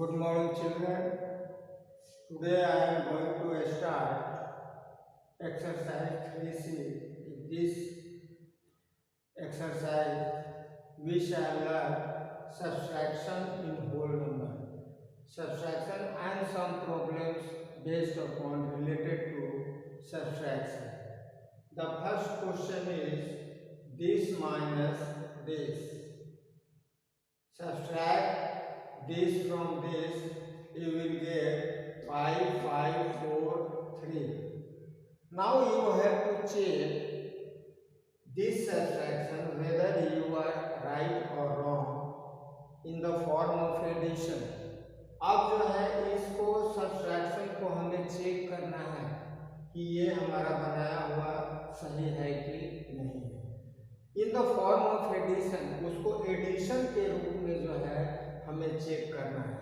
Good morning, children. Today I am going to start exercise 3C. In this exercise, we shall learn subtraction in whole number. Subtraction and some problems based upon related to subtraction. The first question is this minus this. Subtract this from this, you will get 5, 5, 4, 3. Now you have to check this subtraction whether you are right or wrong in the form of addition. अब जो है इसको subtraction को हमें check करना है कि ये हमारा बनाया हुआ सही है कि नहीं है। In the form of addition, उसको एडिशन के रूप में जो है हमें चेक करना है।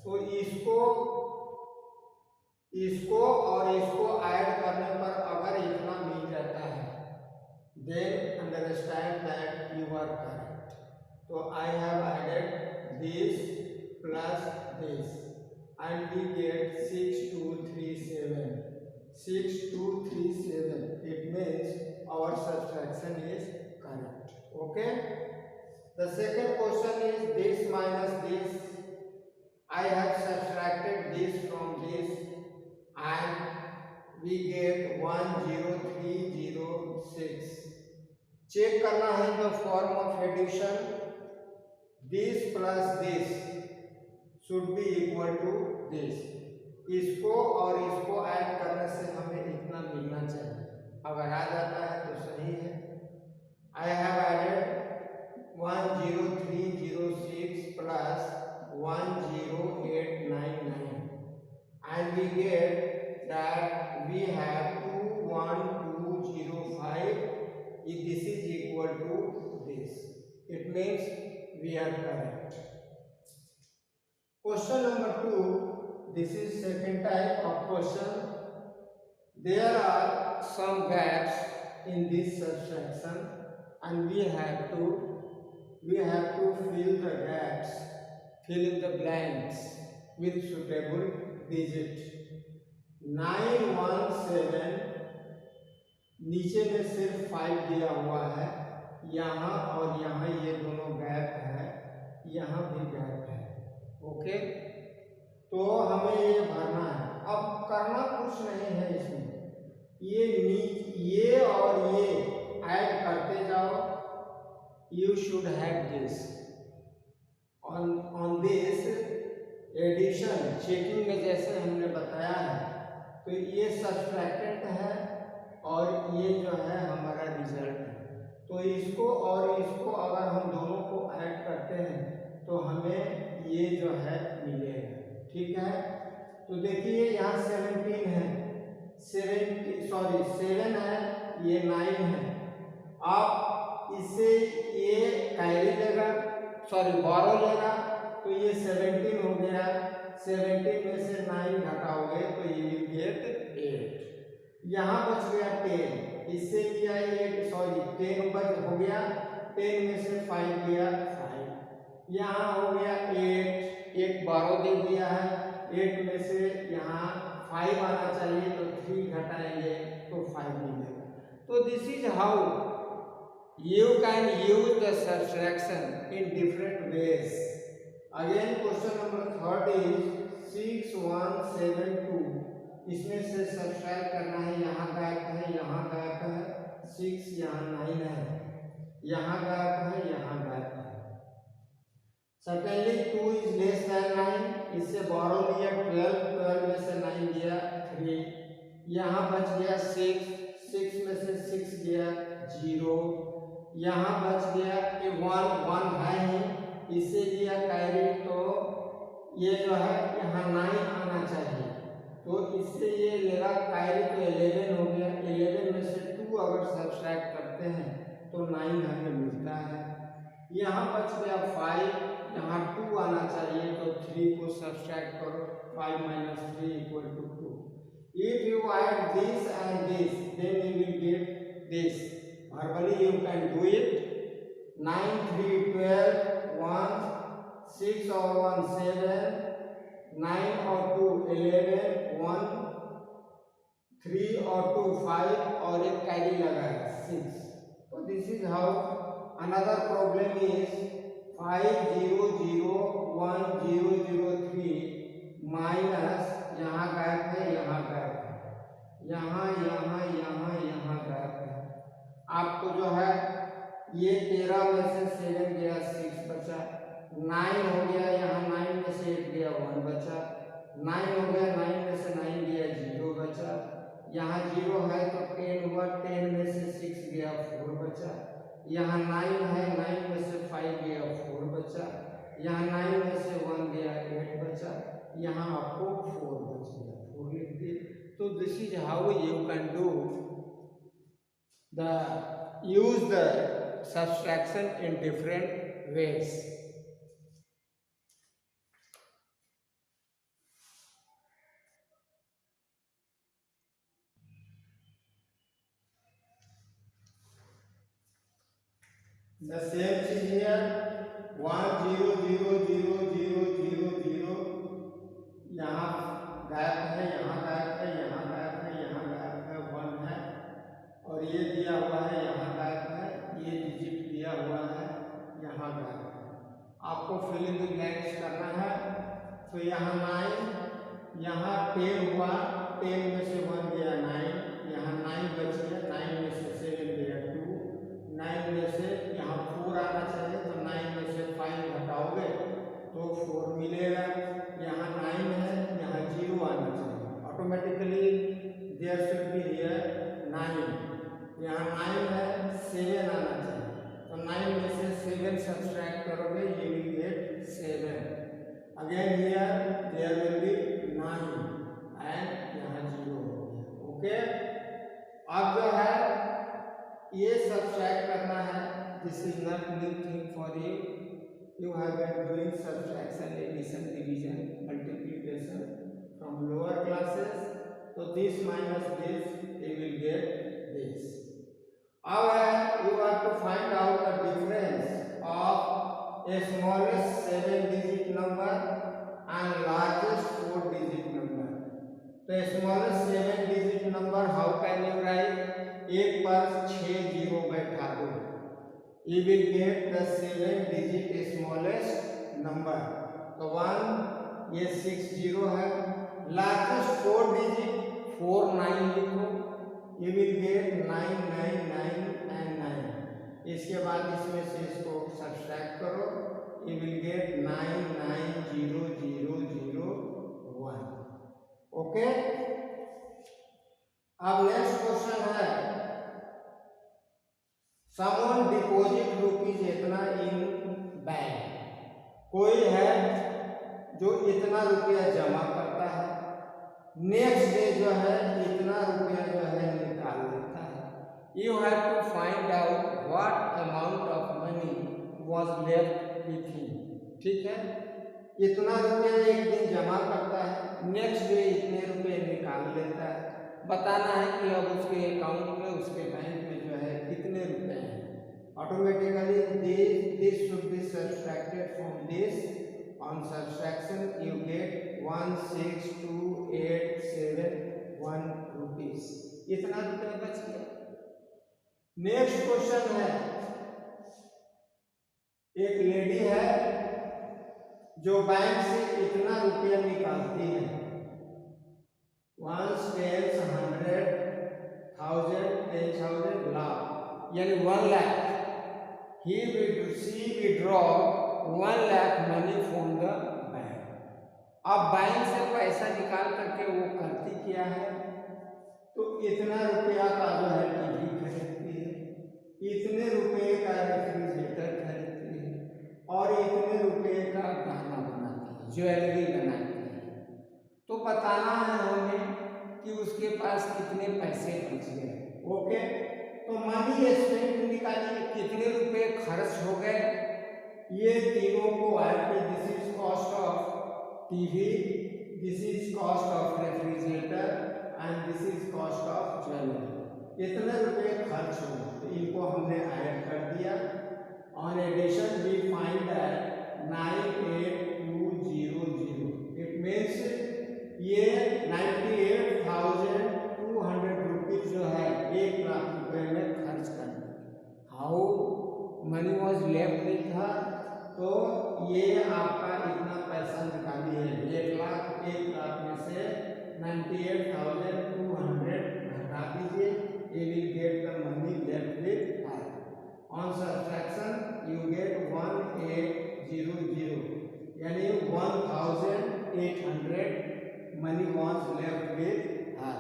तो इसको और इसको ऐड करने पर अगर इतना मिल जाता है, then understand that you are correct. तो I have added this plus this and we get 6237. 6237. It means our subtraction is correct. Okay. The second question is this minus this. I have subtracted this from this and we get 10306. Check करना है in the form of addition. This plus this should be equal to this. इसको और इसको add करने से हमें इतना मिलना चाहिए. अगर आ जाता है तो सही है. I have added 10306 plus 10899 and we get that we have 21205. If this is equal to this, it means we are correct. Question number 2. This is second type of question. There are some gaps in this subtraction and we have to fill the gaps, fill in the blanks with suitable digit. 917 नीचे में सिर्फ 5 दिया हुआ है, यहाँ और यहाँ ये दोनों गैप है, यहाँ भी गैप है. ओके, तो हमें ये भरना है. अब करना कुछ नहीं है इसमें, ये और ये ऐड करते जाओ. You should have this on this addition checking में जैसे हमने बताया है. तो ये सब्ट्रैक्टेंट है और ये जो है हमारा रिजल्ट है. तो इसको और इसको अगर हम दोनों को ऐड करते हैं तो हमें ये जो है मिलेगा. ठीक है. तो देखिए यहाँ 17 है, 7 है, ये 9 है. आप इससे ये कैरी लेगा, बोरो लेगा, तो ये 17 हो गया. 17 में से 9 घटाओगे तो ये विल गेट 8. यहाँ बच गया 10, इससे लिया 10 बच हो गया. 10 में से 5 गया 5. यहाँ हो गया 8, एक 12 दे दिया है. 8 में से यहाँ 5 आना चाहिए तो 3 घटाएंगे तो 5 मिलेगा. तो this is how you can use the subtraction in different ways. Again question number 3rd is 6172. इसमें से सब्ट्रैक्ट करना है. यहाँ गैप है, यहाँ गैप है, 6 यहाँ 9 है, यहाँ गैप है, यहाँ गैप है. Certainly 2 is less than 9. इससे बोरो लिया 12 में से 9 गया 3. यहाँ बच गया 6 में से 6 गया 0. यहाँ बच गया कि 1 है ही, इससे लिया कैरी तो ये जो है यहाँ 9 आना चाहिए. तो इससे ये लेगा कैरी तो 11 हो गया. 11 में से 2 अगर सब्ट्रैक्ट करते हैं तो 9 हमें मिलता है. यहाँ बच गया 5, यहाँ 2 आना चाहिए तो 3 को सब्ट्रैक्ट करो. 5 minus 3 equal to 2. If you add this and this, then you will get this. Verbally you can do it. 9, 3, 12, 1, 6 or 1, 7, 9 और 2 11, 1 3 और 2 5 और एक कैरी लगा है 6। तो this is how another problem is 500103 minus यहाँ गैप है, यहाँ गैप है, यहाँ गैप है। आपको जो है ये 13 में से 7 गया 6 बचा, 9 हो गया, यहाँ 9 में से 8 गया 1 बचा, 9 हो गया, 9 में से 9 गया 0 बचा, यहाँ 0 है तो 10 हुआ, 10 में से 6 गया 4 बचा, यहाँ 9 है, 9 में से 5 गया 4 बचा, यहाँ 9 में से 1 गया 8 बचा, यहाँ आपको 4 बच गया, 4 लिख दिए। तो this is how you can do use the subtraction in different ways. The same thing here, 1 0 0 0 0 0 0, यहाँ गैप है, यहाँ गैप है, यहाँ गैप है, यहाँ गैप है, 1 है, और ये दिया हुआ है, यहाँ गैप है, ये डिजिट दिया हुआ है, यहाँ गैप है। आपको फिल इन द ब्लैंक्स करना है। तो यहाँ 9, यहाँ 10 हुआ, 10 में से 1 गया 9, यहाँ 9 बच गया, 9 में से 7 गया 2, 9 में से यहाँ 4 आना चाहिए, तो 9 में से 5 घटाओगे तो 4 मिलेगा, यहाँ 9 है, यहाँ 0 आना चाहिए, automatically there should be here 9, यहाँ 9 है, 7 आना चाहिए, तो 9 में से 7 सब्सट्रैक्ट करोगे, ये will get 7, again here there will be 9 and यहाँ 0 हो गया। ओके, अब जो है ये सब्सट्रैक्ट करना है, this is not new thing for you, you have been doing subtraction, addition, division, multiplication from lower classes, so this minus this, you will get this. Now you have to find out the difference of a smallest 7-digit number and largest 4-digit number. तो smallest 7-digit number how can you write? एक पर 6 zero बैठा दो, you will get the 7-digit smallest number. तो 1, ये 6 0 है, largest 4-digit 4 9 लिखो, you will get 9 9 9 and 9, इसके बाद इसमें से इसको सब्सट्रैक्ट करो, you will get 9 9 0 0 0 1। ओके, अब नेक्स्ट क्वेश्चन है, someone deposit rupees इतना in बैंक, कोई है जो इतना रुपया जमा करता है, नेक्स्ट डे जो है इतना रुपया जो है निकाल लेता है। You have to find out what amount of money was left with him। ठीक है, इतना रुपया एक दिन जमा करता है, नेक्स्ट डे इतने रुपये निकाल लेता है, बताना है कि अब उसके अकाउंट में, उसके बैंक में जो है कितने रुपए हैं। Automatically this should be subtracted from this, on subtraction you get 162871 rupees, इतना रुपया बच गया। नेक्स्ट क्वेश्चन है, एक लेडी है जो बैंक से इतना रुपया निकालती है, 1 10 100 1000 10,000 लाख, यानी 1 lakh, she withdraw 1 lakh money from the bank। अब बैंक से पैसा निकाल करके वो करती क्या है, तो इतना रुपया का जो है टीवी खरीदती है, इतने रुपए का रेफ्रिजरेटर खरीदती है, और इतने रुपए का गहना बनाती है, ज्वेलरी बनाती है। तो बताना है हमें कि उसके पास कितने पैसे बच गए। ओके, तो मनी स्पेंट निकालिए, कितने रुपए खर्च हो गए, ये तीनों को ऐड कर, this is cost of TV, this is cost of refrigerator and this is cost of jewellery, इतने रुपए खर्च हो गए, तो इनको हमने ऐड कर दिया। On addition we find that 98200, it means money was left with her, तो ये आपका इतना पैसा निकाली है, 1 लाख में से 98,200 घटा दीजिए, ये will get the money left with her. On subtraction you get 1800, यानी 1800 money was left with her.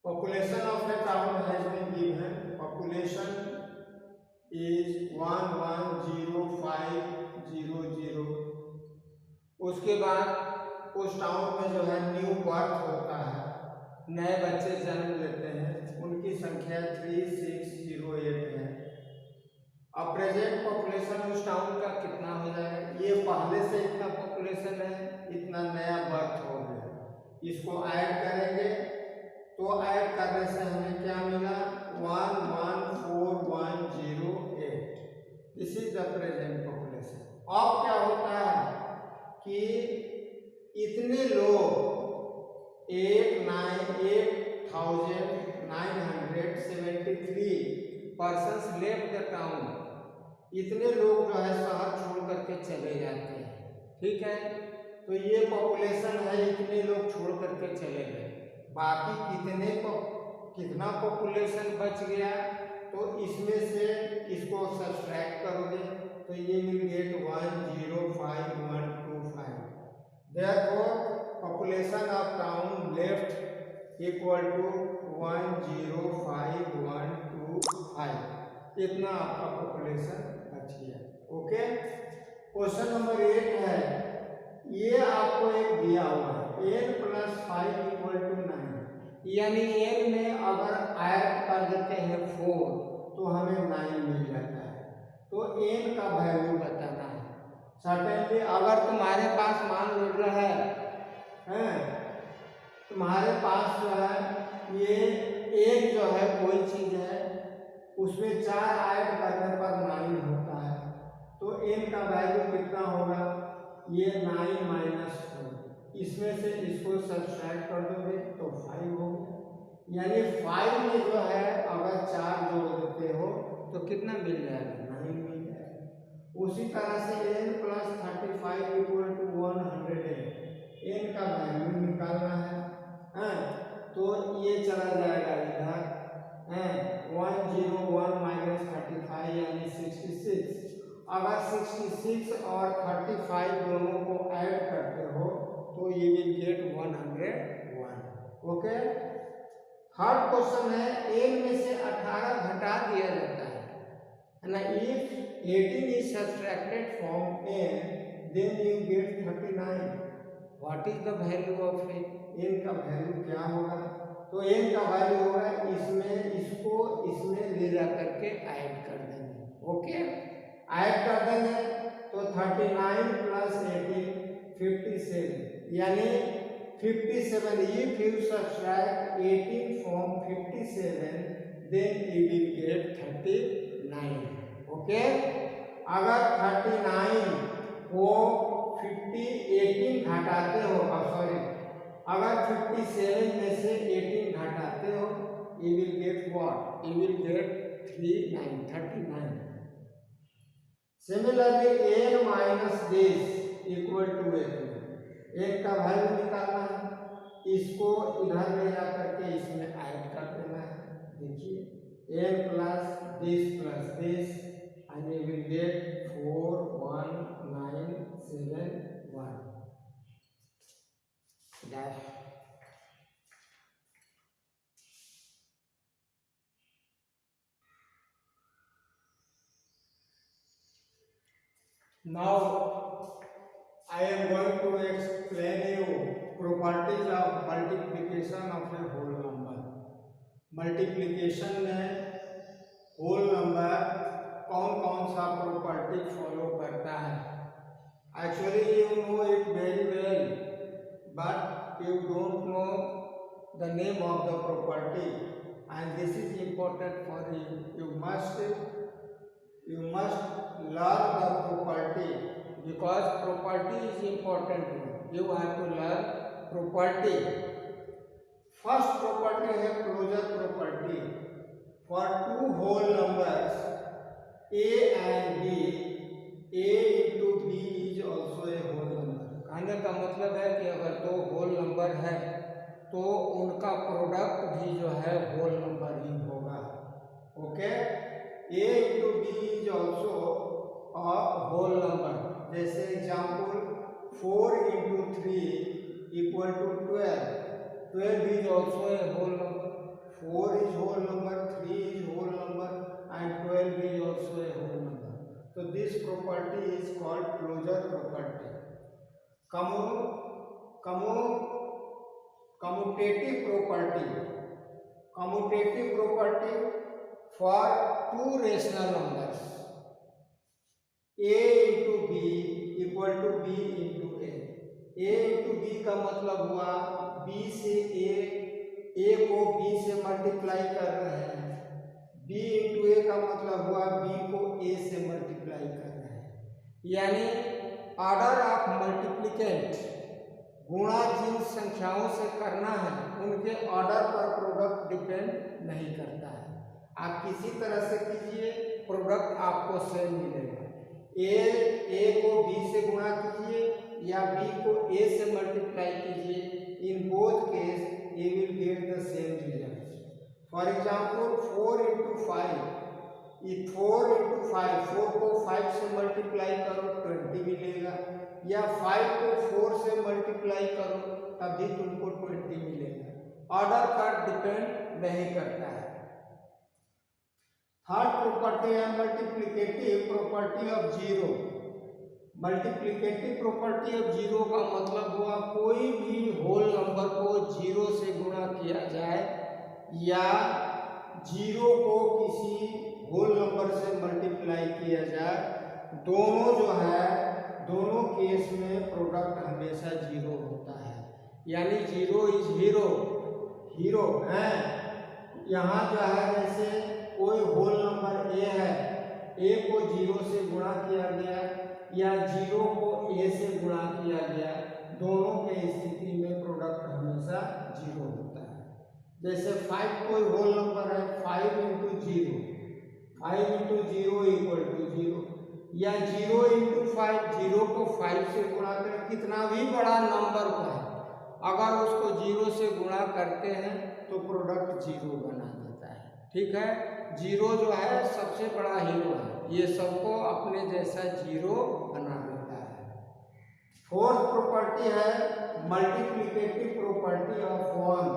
Population of a town has been given. Population is 110500। उसके बाद उस टाउन में जो है न्यू बर्थ होता है, नए बच्चे जन्म लेते हैं, उनकी संख्या 3608 है। अब प्रेजेंट पॉपुलेशन उस टाउन का कितना हो जाएगा, ये पहले से इतना पॉपुलेशन है, इतना नया बर्थ हो गया, इसको ऐड करेंगे तो ऐड करने से हमें क्या मिला 114,108। This is the present population. अब क्या होता है कि इतने लोग 8,973 पर्सन्स लेफ्ट द टाउन, इतने लोग जो है शहर छोड़ करके चले जाते हैं, ठीक है। तो ये पॉपुलेशन है, इतने लोग छोड़ करके चले गए, बाकी कितना पॉपुलेशन बच गया, तो इसमें से इसको सब्ट्रैक्ट करोगे तो ये will get 105,125। Therefore population of town left equal to 105,125। इतना आपका पॉपुलेशन बच गया। ओके, क्वेश्चन नंबर 8 है, ये आपको एक दिया हुआ है n + 5 = 9, यानी n में अगर ऐड कर देते हैं 4 तो हमें 9 मिल जाता है। तो n का वैल्यू बताना है। सर्टेनली अगर तुम्हारे पास मान लो रहा है तुम्हारे पास जो है ये एक जो है कोई चीज है, उसमें 4 ऐड करने पर 9 होता है, तो n का वैल्यू कितना होगा, ये 9 - 4, इसमें से इसको सब्ट्रैक्ट कर दोगे तो 5 हो गया, यानी 5 में जो है अगर 4 जोड़ देते हो तो कितना मिल जाएगा, 9 मिल जाएगा। उसी तरह से n + 35 = 108, n का वैल्यू निकालना है, तो ये चला जाएगा इधर 101 - 35 यानी 66। अगर 66 और 35 दोनों को ऐड करते हो तो ये will gate 101। Okay, third question है, n में से 18 घटा दिया जाता है ना, if 18 is subtracted from n then you get 39। What is the value of n? n का वैल्यू क्या होगा, तो n का वैल्यू होगा इसको इसमें ले जा करके ऐड कर देंगे। ओके, ऐड कर देंगे तो 39 + 18 57, यानी 57। If you subtract 18 from 57 then you will get 39। Okay, अगर 39 को 18 घटाते हो, अगर 57 में से 18 घटाते हो you will get what? You will get 39. Similarly, n minus this equal to 18। n का वैल्यू निकालना है, इसको इधर ले जा करके इसमें ऐड कर देना है। देखिए n plus this and you will get 41971 dash। Now I am going to explain you properties of multiplication of a whole number। Multiplication में होल नंबर कौन कौन सा प्रॉपर्टी फॉलो करता है। Actually you know it very well but you don't know the name of the property and this is important for you. You must because property is important. You have to learn property. First property है closure property. For two whole numbers a and b, a into b is also a whole number. कहने का मतलब है कि अगर दो whole number है तो उनका प्रोडक्ट भी जो है होल नंबर ही होगा. Okay, a into b is also a whole number. जैसे example 4 into 3 equal to 12. 12 is also a whole number. 4 is whole number, 3 is whole number, and 12 is also a whole number. So this property is called closure property. Commutative property. Commutative property for two rational numbers. A into b equal to b into a. A into b का मतलब हुआ b से a को b से multiply कर रहे हैं. b into a का मतलब हुआ b को a से मल्टीप्लाई कर रहे हैं. यानी ऑर्डर ऑफ मल्टीप्लिकेंट, गुणा जिन संख्याओं से करना है उनके ऑर्डर पर प्रोडक्ट डिपेंड नहीं करता है. आप किसी तरह से कीजिए प्रोडक्ट आपको सेम मिलेगा. ए को बी से गुणा कीजिए या बी को ए से मल्टीप्लाई कीजिए, in both case you will get the same result. For example 4 into 5, 4 into 5, 4 को 5 से मल्टीप्लाई करो 20 मिलेगा, या 5 को 4 से मल्टीप्लाई करो तभी तुमको 20 मिलेगा. ऑर्डर पर डिपेंड नहीं करता है. थर्ड प्रॉपर्टी है multiplicative property of zero. Multiplicative property of zero का मतलब हुआ कोई भी होल नंबर को जीरो से गुणा किया जाए या जीरो को किसी होल नंबर से मल्टीप्लाई किया जाए, दोनों जो है दोनों केस में प्रोडक्ट हमेशा जीरो होता है. यानी जीरो इज हीरो. हीरो है यहाँ जो है, जैसे कोई होल नंबर ए है, ए को जीरो से गुणा किया गया या जीरो को ए से गुणा किया गया, दोनों के स्थिति में प्रोडक्ट हमेशा जीरो होता है. जैसे 5 कोई होल नंबर है, 5 into 0, 5 into 0 equal to 0, या 0 into 5, 0 को 5 से गुणा करें, कितना भी बड़ा नंबर है अगर उसको 0 से गुणा करते हैं तो प्रोडक्ट जीरो बना देता है. ठीक है, जीरो जो है सबसे बड़ा हीरो है, ये सबको अपने जैसा जीरो बना देता है. फोर्थ प्रॉपर्टी है multiplicative property of 1.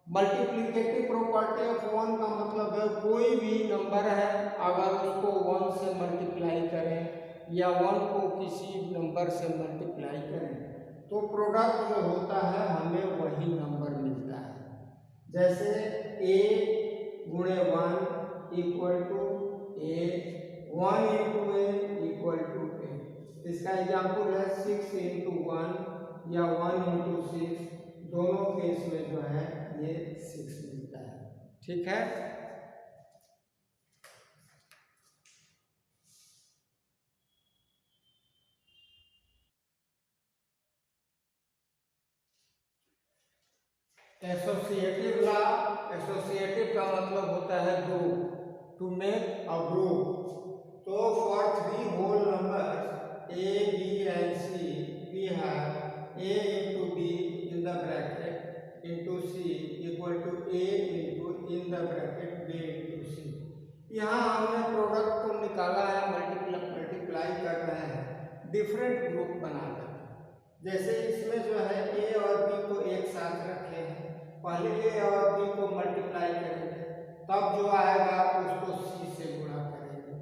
Multiplicative property of 1 का मतलब है कोई भी नंबर है अगर उसको 1 से मल्टीप्लाई करें या 1 को किसी नंबर से मल्टीप्लाई करें तो प्रोडक्ट जो होता है हमें वही नंबर मिलता है. जैसे a गुणे 1 equal to a, 1 into a equal to a. इसका एग्जाम्पल है 6 into 1 या 1 into 6, दोनों केस में जो है ये 6 मिलता है. ठीक है, एसोसिएटिव लॉ. एसोसिएटिव का मतलब होता है group, to make a group. तो for 3 whole numbers a, b and c, we have a into b in the bracket into c equal to a into in the bracket b into c. यहाँ हमने product को निकाला है, multiply कर रहे हैं different group बनाकर. जैसे इसमें जो है a और b को एक साथ रखे हैं, पहले a और b को मल्टीप्लाई करेंगे, तब जो आएगा उसको c से गुणा करेंगे.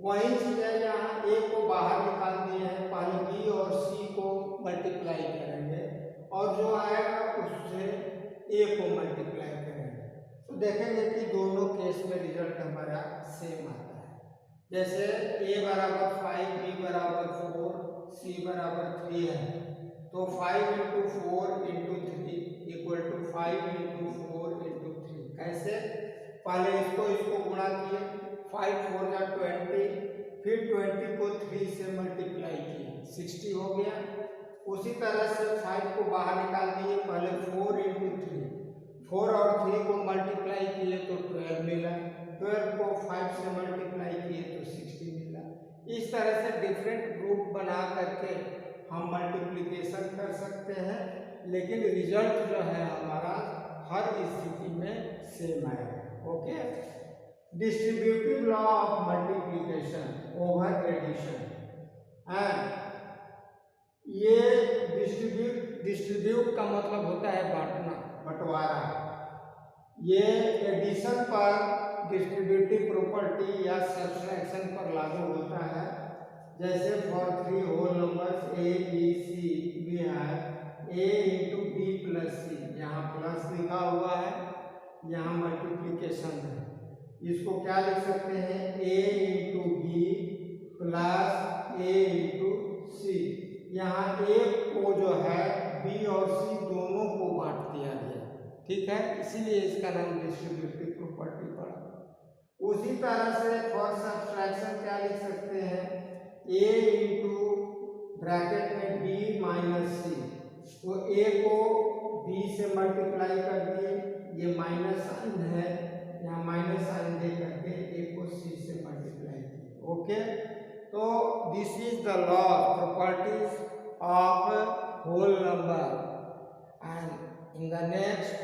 वही चीज है यहाँ a को बाहर निकाल दिए हैं, पहले b और c को मल्टीप्लाई करेंगे और जो आएगा उससे a को मल्टीप्लाई करेंगे. तो देखेंगे कि दोनों केस में रिजल्ट हमारा सेम आता है. जैसे a बराबर 5, b बराबर 4, c बराबर 3 है, तो 5 into 4 into 3 equal to 5 into 4 into 3. कैसे? पहले इसको गुणा किए, 5 4 जा 20, फिर 20 को 3 से मल्टीप्लाई किए 60 हो गया। उसी तरह से 5 को बाहर निकाल दिए, पहले 4 इंटू 3, 4 और 3 को मल्टीप्लाई किए तो 12 मिला, 12 को 5 से मल्टीप्लाई किए तो 60 मिला। इस तरह से डिफरेंट ग्रुप बना करके हम मल्टीप्लिकेशन कर सकते हैं, लेकिन रिजल्ट जो है हमारा हर स्थिति में सेम आएगा। Okay, distributive law of multiplication over addition. And ये डिस्ट्रीब्यूट का मतलब होता है बांटना, बंटवारा। ये एडिशन पर डिस्ट्रीब्यूटिव प्रॉपर्टी या सब्ट्रैक्शन पर लागू होता है। जैसे for 3 whole numbers A B C we have a into B plus C, यहाँ प्लस लिखा हुआ है, यहाँ मल्टीप्लिकेशन है। इसको क्या लिख सकते हैं, a into B plus a into C. यहाँ a को जो है b और c दोनों को बांट दिया गया, ठीक है, इसीलिए इसका नाम डिस्ट्रीब्यूटिव प्रॉपर्टी पड़ा। उसी तरह से फॉर सब्ट्रैक्शन क्या लिख सकते हैं, a इंटू ब्रैकेट में b माइनस सी, तो a को b से मल्टीप्लाई कर दिए, ये माइनस साइन है, यहाँ माइनस साइन दे करके a को c से मल्टीप्लाई किए। ओके, तो this is the law properties of whole number. And in the next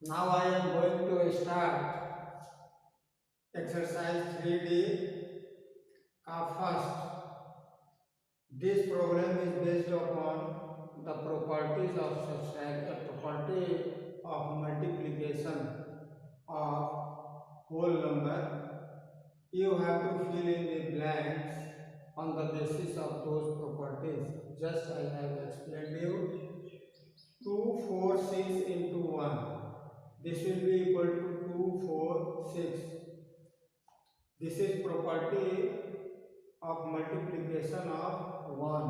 now I am going to start exercise 3D का first. This problem is based upon the properties of property of multiplication of whole number. You have to fill in the blanks on the basis of those properties. Just I have explained you. 2, 4, 6 into 1. This will be equal to 2, 4, 6. This is property of multiplication of 1.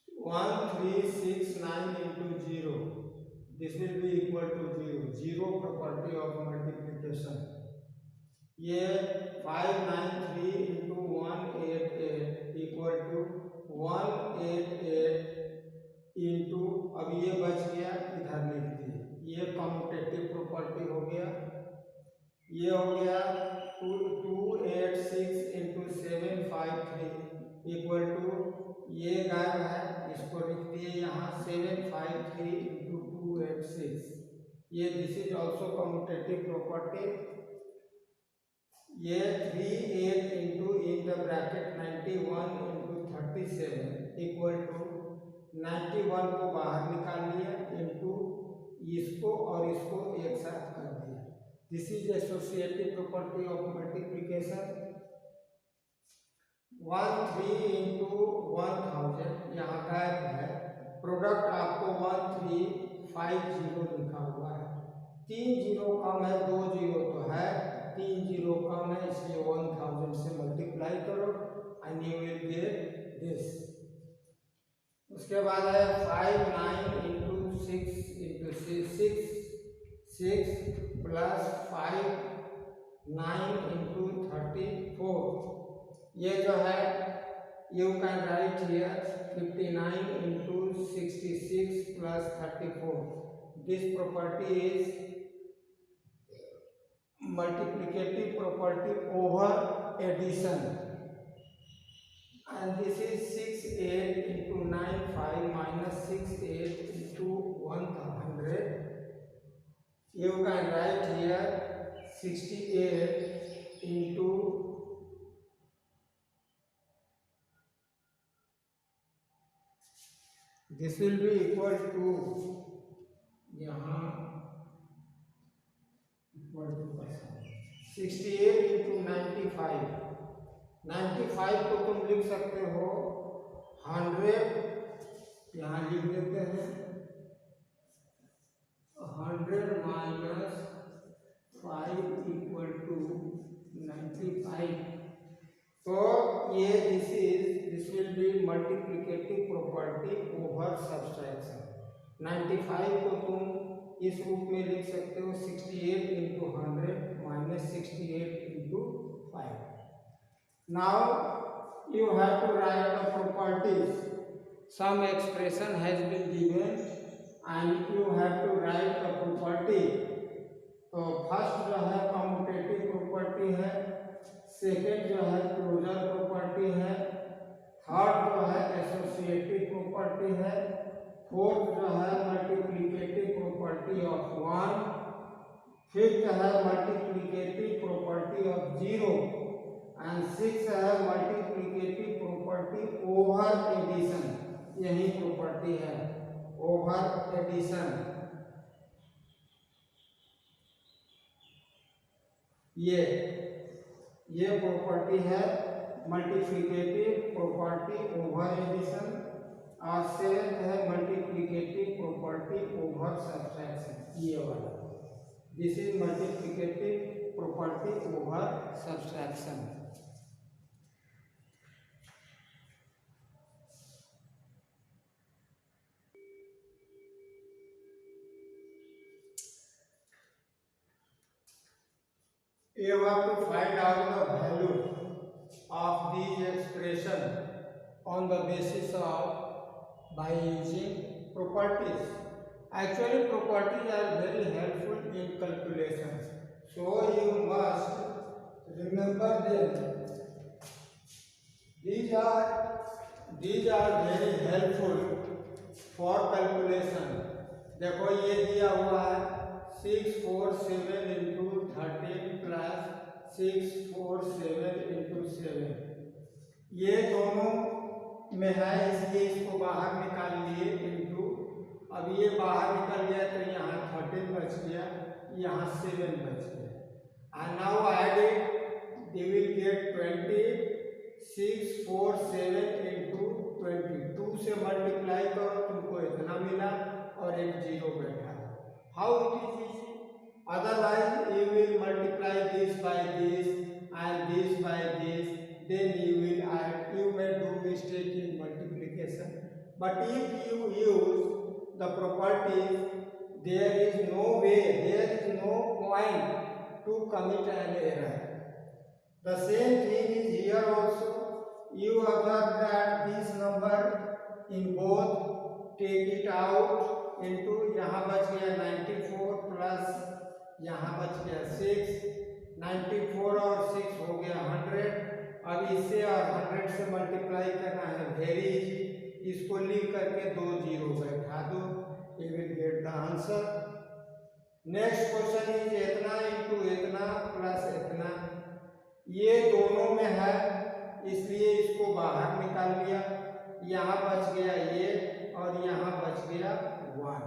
1, 3, 6, 9 into 0. This will be equal to 0. 0 property of multiplication. ये 5, 9, 3 into 1, 8, 8 equal to 188 into, अब ये बच गया, इधर लिख दिए, ये commutative property हो गया। ये हो गया 286 इंटू 753 इक्वल टू, ये गायब है, इसको लिख दिए यहाँ 753 इंटू 286। ये this is also commutative property. ये 38 into in the bracket 91 into 37 equal to 91 को बाहर निकाल लिया इंटू इसको और इसको एक साथ कर दिया। This is associative property of multiplication. 13 into 1000 यहाँ गायब है, प्रोडक्ट आपको 1350 लिखा हुआ है। 3 जीरो कम है, 2 जीरो तो है, 3 जीरो कम है, इसलिए 1000 से मल्टीप्लाई करो and you will get this. उसके बाद है 5, 9 इंटू 6 इंटू 6 प्लस 5, 9 इंटू 34। ये जो है you can write here 59 into 66 plus 34। This property is multiplicative property over addition, and this is 68 into 95 minus 68 into 100. You can write here 68 into this will be equal to यहाँ 68 into 95। 95 को तुम लिख सकते हो 100, यहाँ लिख देते हैं 100 माइनस 5 इक्वल टू 95। तो ये this will be multiplicative property over subtraction. 95 को तुम इस रूप में लिख सकते हो 68 into 100 minus 68 into 5। Now you have to write the properties. Some expression has been given and you have to write the property. तो फर्स्ट जो है कम्यूटेटिव प्रॉपर्टी है, सेकेंड जो है क्लोजर प्रॉपर्टी है, थर्ड जो है एसोसिएटिव प्रॉपर्टी है, फोर्थ जो है मल्टीप्लिकेटिव प्रॉपर्टी ऑफ 1, फिफ्थ है multiplicative property of 0 and six है मल्टीप्लिकेटिव प्रॉपर्टी ओवर एडिशन। यही प्रॉपर्टी है ओवर एडिशन। ये प्रॉपर्टी है मल्टीप्लिकेटिव प्रॉपर्टी ओवर एडिशन और सेवेंथ है मल्टीप्लिकेटिव प्रॉपर्टी ओवर सब्सट्रैक्शन। ये वाला this is multiplicative property over subtraction. You have to find out the value of these expression on the basis of by using properties. Actually, properties are very helpful in calculations, so you must remember them. These are very helpful for calculation. देखो ये दिया हुआ है 647 into 13 plus 647 into 7, ये दोनों में है इसलिए इसको बाहर निकाल लिए इंटू। अब ये बाहर निकल गया तो यहाँ 13 बच गया, यहाँ 7 बच गया। And now add it, you will gate 20। 647 into 20, 2 से मल्टीप्लाई करो तुमको इतना मिला और एक जीरो बैठा। How it is easy, otherwise you will multiply this by this and this by this, then you will add. You may do mistake in multiplication, but if you use the properties, there is no way, there is no point to commit an error. The same thing is here also. You observe that this number in both, take it out into, यहाँ बच गया 94 plus यहाँ बच गया 6, 94 और 6 हो गया 100। अब इससे और 100 से मल्टीप्लाई करना है, वेरी इजी। इसको लिख करके 2 जीरो बैठा दो, you will get the answer. Next question is इतना इंटू इतना प्लस इतना, ये दोनों में है इसलिए इसको बाहर निकाल लिया। यहाँ बच गया ये और यहाँ बच गया 1।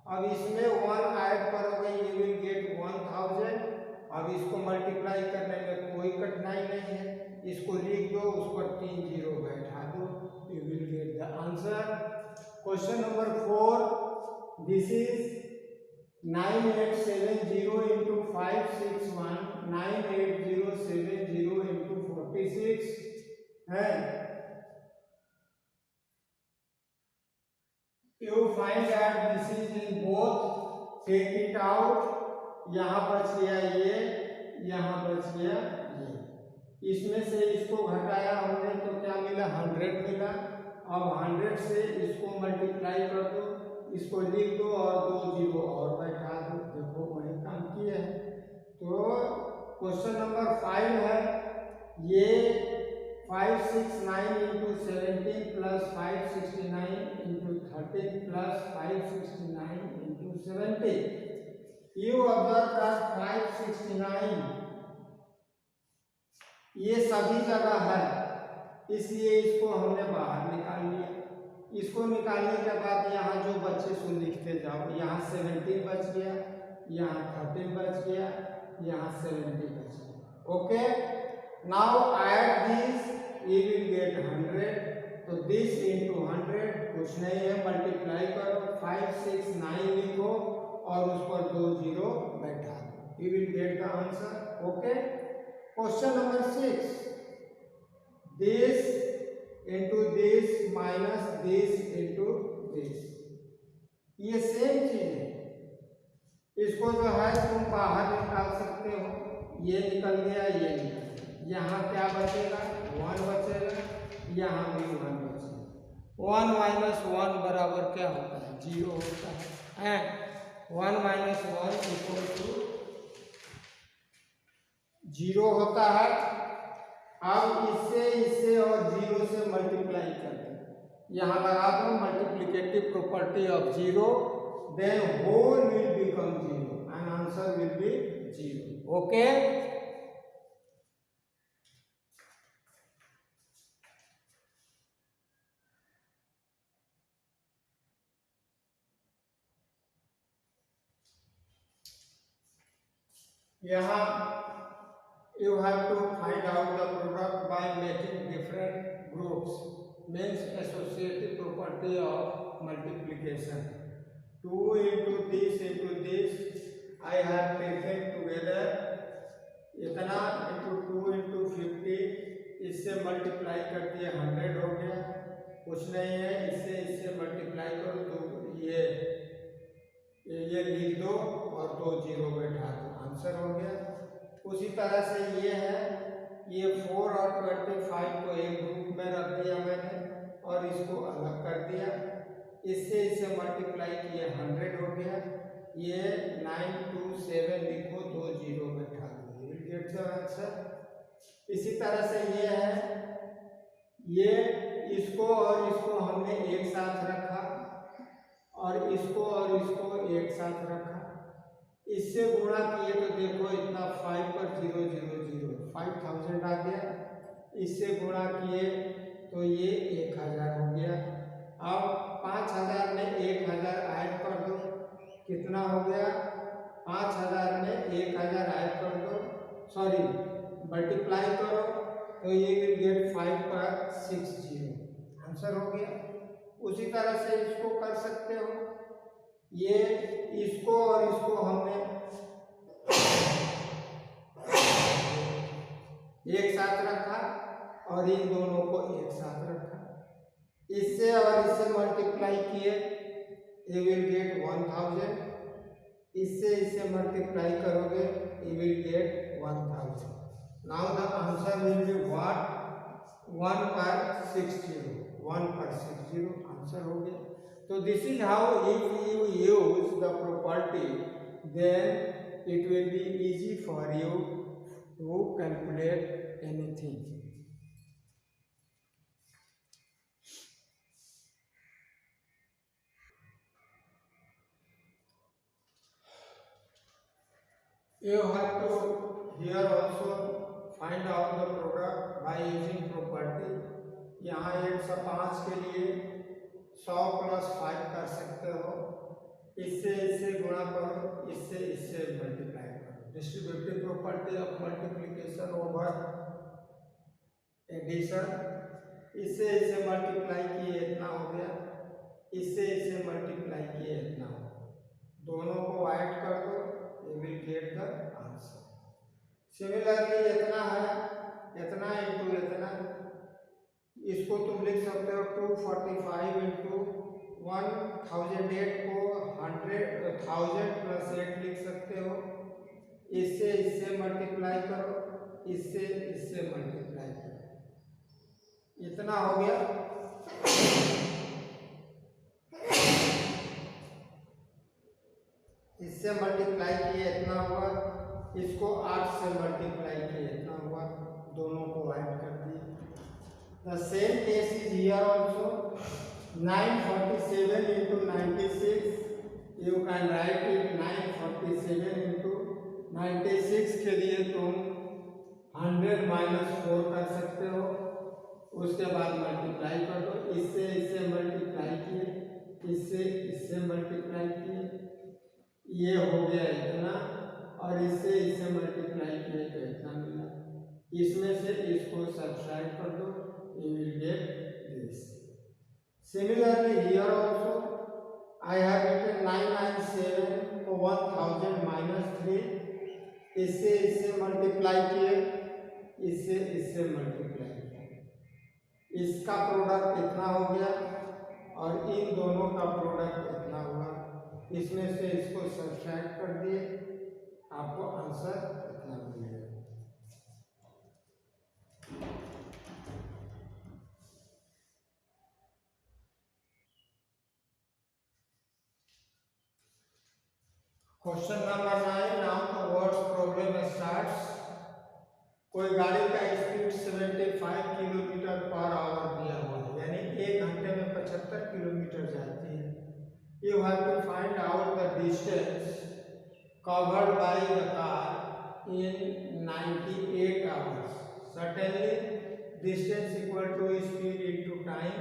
अब इसमें 1 ऐड करोगे यू विल गेट 1000। अब इसको मल्टीप्लाई करने में कोई कठिनाई नहीं है, इसको लिख दो, उस पर 3 जीरो बैठा दो, you will get the answer. Question number 4, this is 9870 into 561, 98070 into 46 है। You find that this is in both, take it out, यहाँ बच गया ये, यहाँ बच गया ये, इसमें से इसको घटाया हमने तो क्या मिला 100 मिला। अब 100 से इसको मल्टीप्लाई कर दो, इसको लिख दो और 2 जीरो और बैठा दो, देखो वही काम किया है। तो क्वेश्चन नंबर 5 है, ये 569 into 17 plus 569 into 13 plus 569 into 70। You observe that 569 ये सभी जगह है, इसलिए इसको हमने बाहर निकाल लिया। इसको निकालने के बाद यहाँ जो बच्चे सो लिखते जाओ, यहाँ 17 बच गया, यहाँ 13 बच गया, यहाँ 70 बच गया। Okay, now add this, you will get 100। तो दिस इंटू 100 कुछ नहीं है, मल्टीप्लाई करो, 569 लिखो और उस पर 2 जीरो बैठा दो, you will get the answer। Okay, question number 6, this into this minus this into this, ये सेम चीज है। इसको जो है तुम बाहर निकाल सकते हो, ये निकल गया, ये निकल गया, यहाँ क्या बचेगा, 1 बचेगा, यहाँ भी 1 बचेगा। 1 माइनस 1 बराबर क्या होता है, 0 होता है। 1 माइनस 1 इक्वल टू 0 होता है। अब इससे और 0 से मल्टीप्लाई करते हैं, यहाँ लगा दो multiplicative property of 0, then whole will become 0 and answer will be 0. Okay? यहाँ you have to find out the product by making different groups, means associative property of multiplication. 2 into this I have taken together, इतना into 2 into 50, इससे multiply कर दिया 100 हो गया, कुछ नहीं है, इससे मल्टीप्लाई करो तो ये लिख दो और 2 0 बैठा दो, आंसर हो गया। उसी तरह से ये है, ये 4 और 25 को एक ग्रुप में रख दिया मैंने और इसको अलग कर दिया, इससे मल्टीप्लाई किए 100 हो गया, ये 927 लिखो, 2 0 बैठा दो, ये गेट द आंसर। इसी तरह से ये है, ये इसको और इसको हमने एक साथ रखा और इसको एक साथ रखा, इससे गुणा किए तो देखो इतना 5 पर 0 0 0 5000 आ गया, इससे गुणा किए तो ये 1000 हो गया। अब 5000 में 1000 ऐड कर दो, कितना हो गया, 5000 में 1000 ऐड कर दो, सॉरी मल्टीप्लाई करो तो ये विल गेट 5 पर 60, आंसर हो गया। उसी तरह से इसको कर सकते हो, ये इसको और इसको हमने एक साथ रखा और इन दोनों को एक साथ रखा, इससे और इससे मल्टीप्लाई किए, ये विल गेट 1000, इससे मल्टीप्लाई करोगे ये will gate 1000। Now the answer will be what, 1 पर 60, 1 पर 60, आंसर हो गया। तो this is how if you use the property then it will be easy for you to calculate anything. You have to here also find out the product by using property। यहाँ 105 के लिए 100 + 5 कर सकते हो, इससे गुणा करो, इससे मल्टीप्लाई करो, distributive property of multiplication over addition, इससे मल्टीप्लाई किए इतना हो गया, इससे मल्टीप्लाई किए इतना हो गया, दोनों को ऐड कर दो, you will get the answer। Similarly इतना है, इतना इंटू इतना, इसको तुम लिख सकते हो 245 इंटू 1008 को 1000 + 8 लिख सकते हो, इससे मल्टीप्लाई करो, इससे मल्टीप्लाई करो, इतना हो गया। इससे मल्टीप्लाई किए इतना हुआ, इसको 8 से मल्टीप्लाई किए इतना हुआ, दोनों को ऐड कर दिए। The same case is here also, 947 into 96, you can write it 947 into 96 के लिए तुम 100 - 4 कर सकते हो, उसके बाद मल्टीप्लाई कर दो, इससे मल्टीप्लाई किए, इससे मल्टीप्लाई किए, ये हो गया इतना, और इससे मल्टीप्लाई किए तो इतना मिला, इसमें से इसको सब्ट्रैक्ट कर दो, you will get this। Similarly here also I have written 997 को 1000 - 3, इससे मल्टीप्लाई किए इससे मल्टीप्लाई किया, इसका प्रोडक्ट इतना हो गया और इन दोनों का प्रोडक्ट इतना हुआ, इसमें से इसको सब्ट्रैक्ट कर दिए, आपको आंसर इतना मिलेगा। Question number 9, now the words problem starts. कोई गाड़ी का स्पीड 75 किलोमीटर पर आवर दिया हुआ है, यानी 1 घंटे में 75 किलोमीटर जाती है। You have to find out the distance covered by the car in 98 hours. Certainly distance equal to speed into time,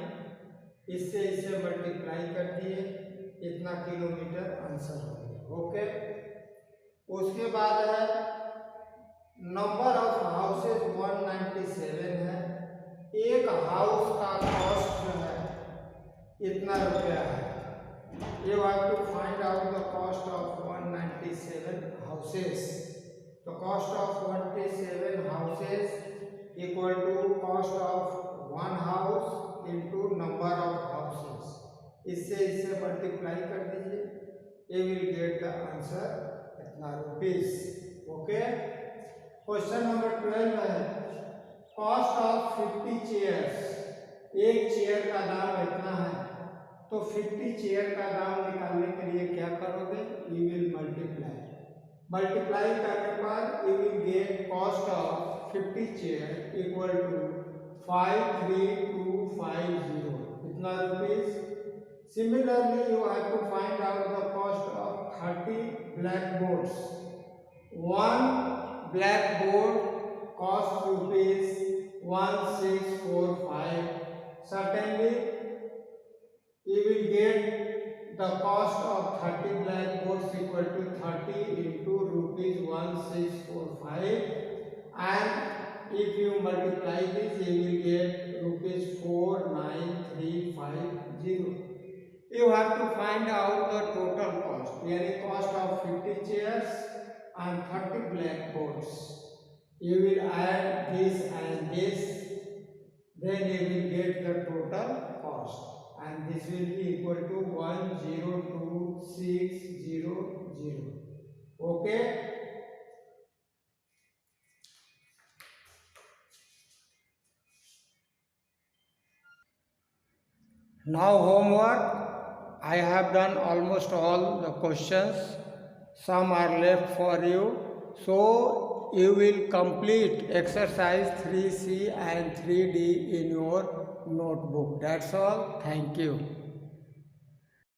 इससे मल्टीप्लाई कर दिए, इतना किलोमीटर आंसर हो गया। ओके, उसके बाद है नंबर ऑफ हाउसेज 197 है, एक हाउस का कॉस्ट जो है इतना रुपया है। You have to find out the cost of 197 houses. तो cost of 197 houses equal to cost of 1 house into number of houses, इससे मल्टीप्लाई कर दीजिए, you will get the answer इतना रुपीस। ओके, क्वेश्चन नंबर 12 है cost of 50 chairs, एक chair का दाम इतना है, तो 50 चेयर का दाम निकालने के लिए क्या करोगे, you will मल्टीप्लाई करने पर you will get cost of 50 chair equal to 53250, इतना rupees. Similarly, you have to find out the cost of 30 blackboards. One blackboard costs rupees 1645. Certainly, you will get the cost of 30 blackboards equal to 30 into rupees 1645, and if you multiply this, you will get rupees 49350. You have to find out the total cost, यानी cost of 50 chairs and 30 blackboards. You will add this and this, then you will get the total cost, and this will be equal to 102600. Okay. Now homework. I have done almost all the questions, some are left for you, so you will complete exercise 3C and 3D in your notebook. That's all. Thank you.